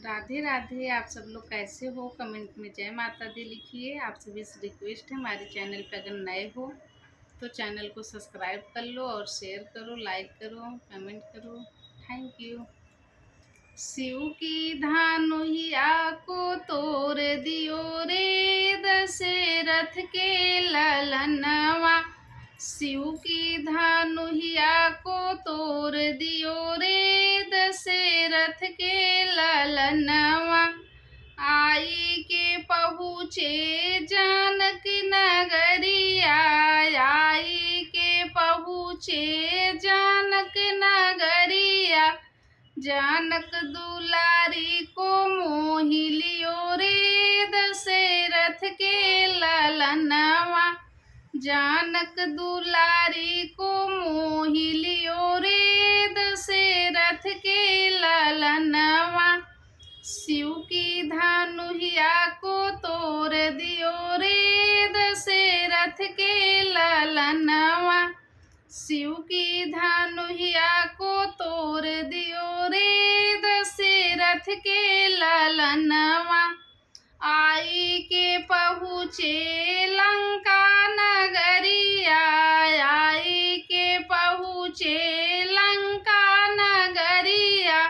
राधे राधे। आप सब लोग कैसे हो? कमेंट में जय माता दी लिखिए। आप सभी से रिक्वेस्ट है, हमारे चैनल पे अगर नए हो तो चैनल को सब्सक्राइब कर लो और शेयर करो, लाइक करो, कमेंट करो। Thank you. शिव की धानुहिया को तोड़ दियो रे, दशरथ के ललनवा। शिव की धानुहिया को तोड़ दियो रे, दशरथ के ललनवा। आई के पहुँचे जानक नगरिया, आई के पहुँचे जानक नगरिया। जानक दुलारी को मोहि लियो रे, दशरथ के ललनवा। जानक दुलारी को मोहि लियो रे, दशरथ के ललनवा। शिव की धानुहिया को तोड़ दियो रे, दशरथ के ललनवा। शिव की धानुहिया को तोड़ दियो रे, दशरथ के ललनवा। आई के पहुँचे लंका नगरिया, आई के पहुँचे लंका नगरिया।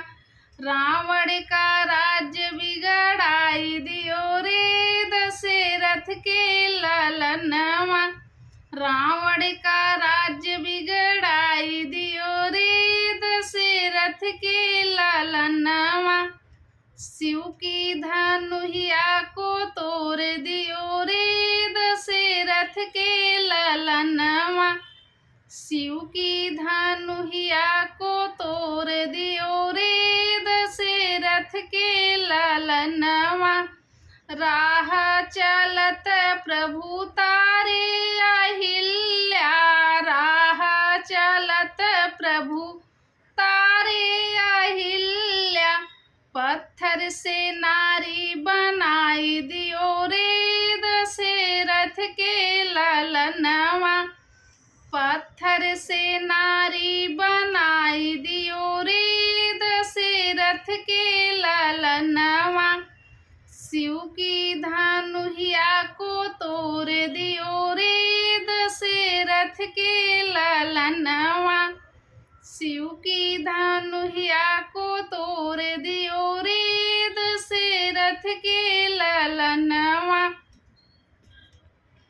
रावण का राज्य बिगड़ाई दियो रे, दशरथ के ललनवा। रावण का राज्य बिगड़ाई दियो रे, दशरथ के ललनवा। शिव की धानुहिया को तोड़ दियो रे, दशरथ के ललनवा। शिव की धानुहिया को तोड़ दियो रे, दशरथ के ललनवा। राह चलत प्रभु तारे अहिल्या, राह चलत प्रभु तारे अहिल्या। पत्थर से नारी बनाई दियो रे, दशरथ के ललनवा। पत्थर से नारी बनाई दियो रे, दशरथ के ललनवा। शिव की धानुहिया को तोड़ दियो रे, दशरथ के ललनवा। शिव की धानुहिया को तोड़ दियो रे, दशरथ के ललनवा।